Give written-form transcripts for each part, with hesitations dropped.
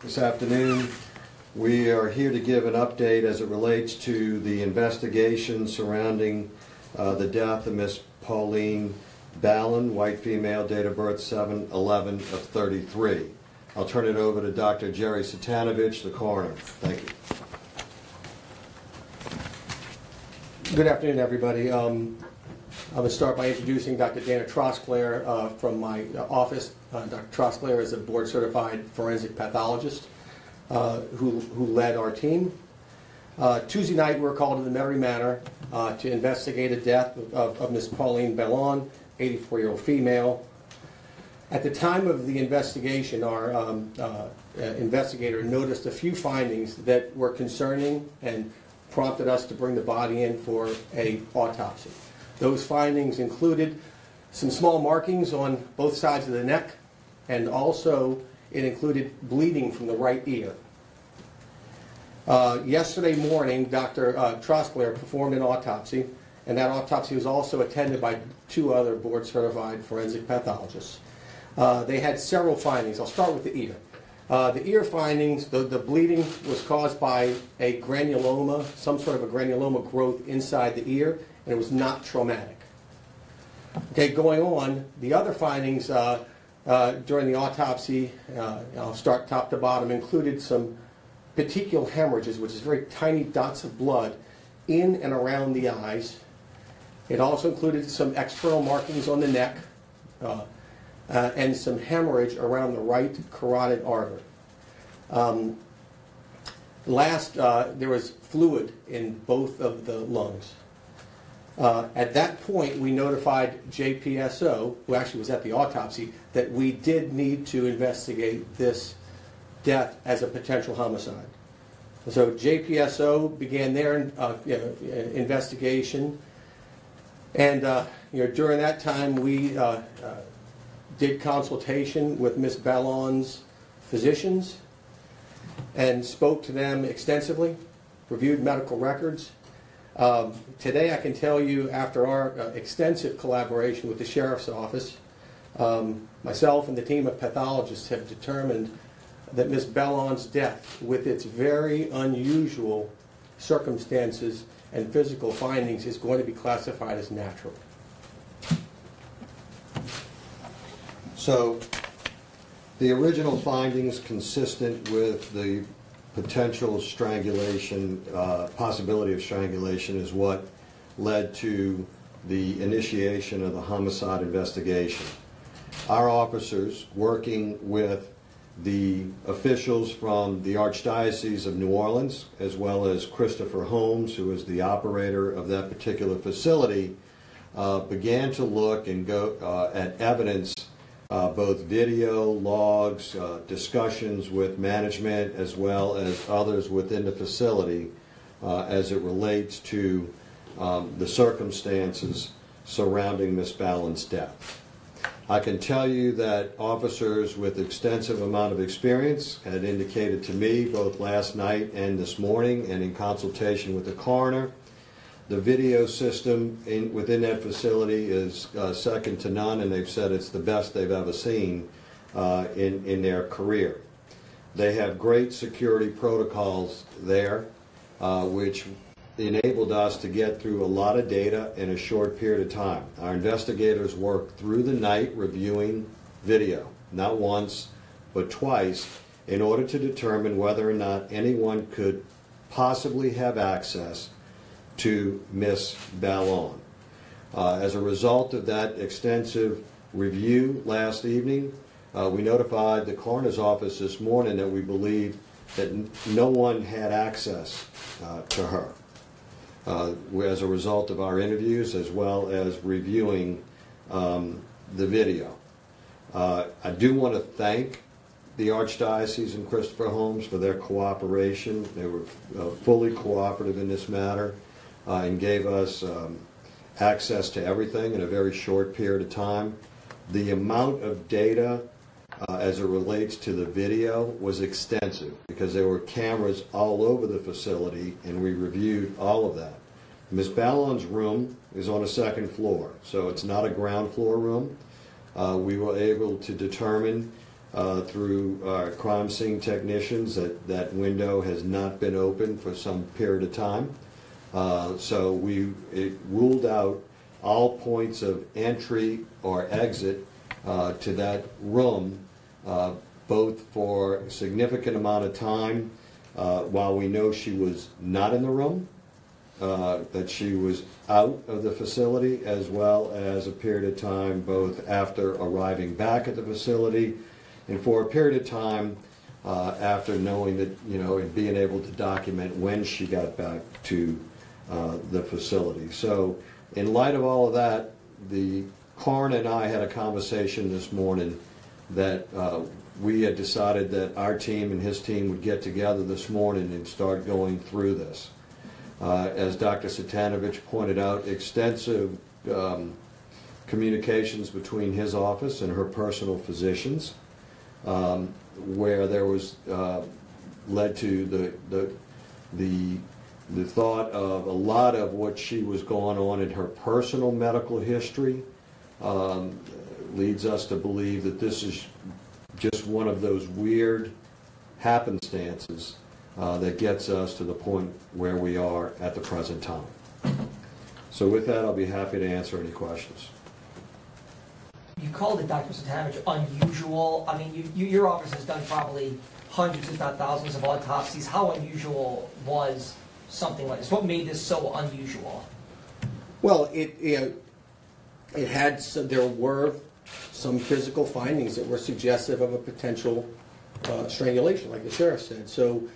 This afternoon, we are here to give an update as it relates to the investigation surrounding the death of Miss Pauline Ballon, white female, date of birth 7/11/33. I'll turn it over to Dr. Jerry Satanovich, the coroner. Thank you. Good afternoon, everybody. I'm going to start by introducing Dr. Dana Trosclair from my office. Dr. Trosclair is a board-certified forensic pathologist who led our team. Tuesday night, we were called to the Metairie Manor to investigate a death of Miss Pauline Ballon, 84-year-old female. At the time of the investigation, our investigator noticed a few findings that were concerning and prompted us to bring the body in for an autopsy. Those findings included some small markings on both sides of the neck, and also it included bleeding from the right ear. Yesterday morning, Dr. Trosclair performed an autopsy, and that autopsy was also attended by two other board-certified forensic pathologists. They had several findings. I'll start with the ear. The ear findings, the bleeding was caused by a granuloma, some sort of a granuloma growth inside the ear, and it was not traumatic. Okay, going on, the other findings during the autopsy, I'll start top to bottom, included some petechial hemorrhages, which is very tiny dots of blood in and around the eyes. It also included some external markings on the neck and some hemorrhage around the right carotid artery. There was fluid in both of the lungs. At that point, we notified JPSO, who actually was at the autopsy, that we did need to investigate this death as a potential homicide. So JPSO began their investigation, and during that time we did consultation with Ms. Ballon's physicians and spoke to them extensively, reviewed medical records. Today I can tell you, after our extensive collaboration with the Sheriff's Office, myself and the team of pathologists have determined that Ms. Ballon's death, with its very unusual circumstances and physical findings, is going to be classified as natural. So, the original findings consistent with the potential strangulation, possibility of strangulation, is what led to the initiation of the homicide investigation. Our officers, working with the officials from the Archdiocese of New Orleans, as well as Christopher Holmes, who is the operator of that particular facility, began to look and go at evidence, both video, logs, discussions with management, as well as others within the facility, as it relates to the circumstances surrounding Miss Ballon's death. I can tell you that officers with extensive amount of experience had indicated to me, both last night and this morning, and in consultation with the coroner, the video system within that facility is second to none, and they've said it's the best they've ever seen in their career. They have great security protocols there, which enabled us to get through a lot of data in a short period of time. Our investigators worked through the night reviewing video, not once, but twice, in order to determine whether or not anyone could possibly have access to Miss Ballon. As a result of that extensive review last evening, we notified the coroner's office this morning that we believe that no one had access to her as a result of our interviews, as well as reviewing the video. I do want to thank the Archdiocese and Christopher Holmes for their cooperation. They were fully cooperative in this matter, and gave us access to everything in a very short period of time. The amount of data as it relates to the video was extensive, because there were cameras all over the facility, and we reviewed all of that. Ms. Ballon's room is on a second floor, so it's not a ground floor room. We were able to determine through our crime scene technicians that that window has not been open for some period of time. So it ruled out all points of entry or exit to that room, both for a significant amount of time while we know she was not in the room, that she was out of the facility, as well as a period of time both after arriving back at the facility and for a period of time after knowing that, and being able to document when she got back to the facility. So in light of all of that, the coroner and I had a conversation this morning that we had decided that our team and his team would get together this morning and start going through this. As Dr. Satanovich pointed out, extensive communications between his office and her personal physicians, where there was led to the thought of a lot of what she was going on in her personal medical history leads us to believe that this is just one of those weird happenstances that gets us to the point where we are at the present time. So with that, I'll be happy to answer any questions. You called it, Dr. Satanovich, unusual. I mean, your office has done probably hundreds, if not thousands, of autopsies. How unusual was something like this? What made this so unusual? Well, there were some physical findings that were suggestive of a potential strangulation, like the sheriff said. So,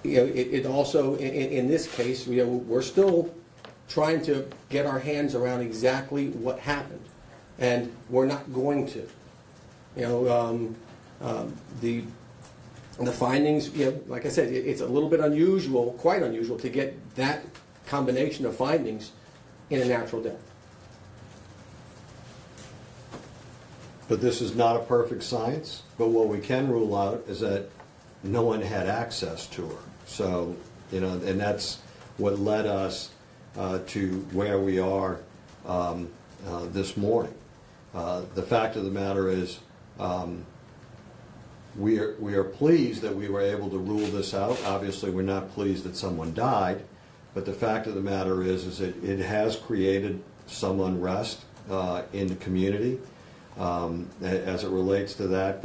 it also, in this case, we're still trying to get our hands around exactly what happened, and we're not going to. The findings, like I said, it's a little bit unusual, quite unusual, to get that combination of findings in a natural death. But this is not a perfect science, but what we can rule out is that no one had access to her. So, and that's what led us to where we are this morning. The fact of the matter is, we are pleased that we were able to rule this out. Obviously, we're not pleased that someone died, but the fact of the matter is that it has created some unrest in the community as it relates to that.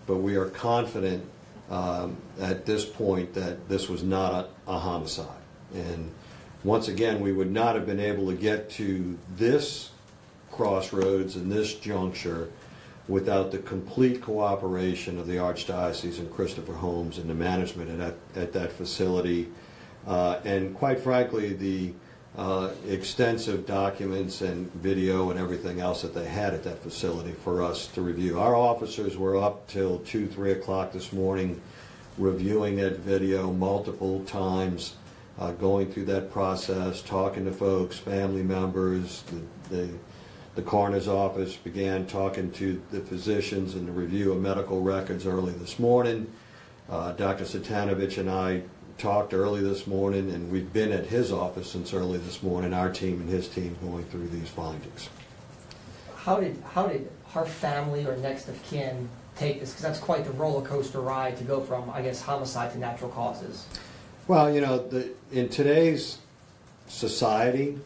But we are confident at this point that this was not a homicide. And once again, we would not have been able to get to this crossroads and this juncture without the complete cooperation of the Archdiocese and Christopher Holmes and the management at that facility. And quite frankly, the extensive documents and video and everything else that they had at that facility for us to review. Our officers were up till 2, 3 o'clock this morning reviewing that video multiple times, going through that process, talking to folks, family members. The coroner's office began talking to the physicians in the review of medical records early this morning. Dr. Satanovich and I talked early this morning, and we've been at his office since early this morning, our team and his team going through these findings. How did her family or next of kin take this? Because that's quite the roller coaster ride to go from, I guess, homicide to natural causes. Well, in today's society,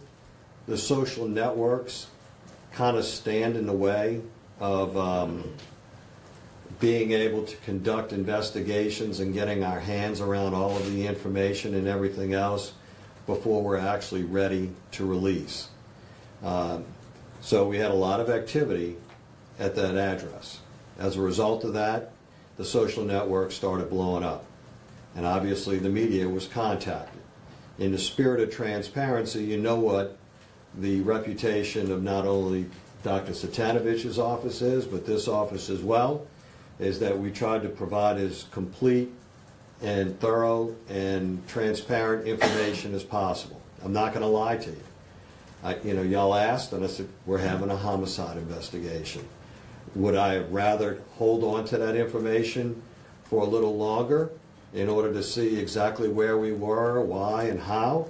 the social networks kind of stand in the way of being able to conduct investigations and getting our hands around all of the information and everything else before we're actually ready to release. So we had a lot of activity at that address. As a result of that, the social network started blowing up. And obviously the media was contacted. In the spirit of transparency, you know what the reputation of not only Dr. Satanovich's office is, but this office as well, is that we tried to provide as complete and thorough and transparent information as possible. I'm not going to lie to you. Y'all asked, and I said, we're having a homicide investigation. Would I have rather hold on to that information for a little longer in order to see exactly where we were, why, and how?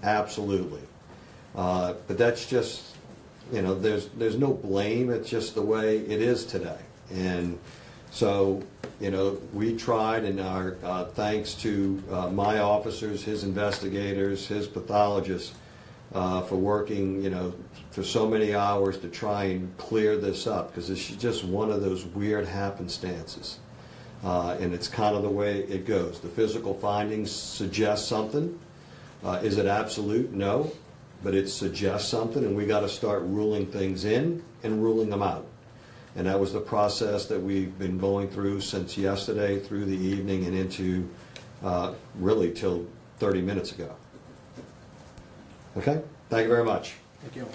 Absolutely. But that's just you know, there's no blame, it's just the way it is today. And so, you know, we tried, and our thanks to my officers, his investigators, his pathologists, for working, you know, for so many hours to try and clear this up, because it's just one of those weird happenstances. And it's kind of the way it goes. The physical findings suggest something. Is it absolute? No. But it suggests something, and we got to start ruling things in and ruling them out. And that was the process that we've been going through since yesterday through the evening and into really till 30 minutes ago. Okay? Thank you very much. Thank you.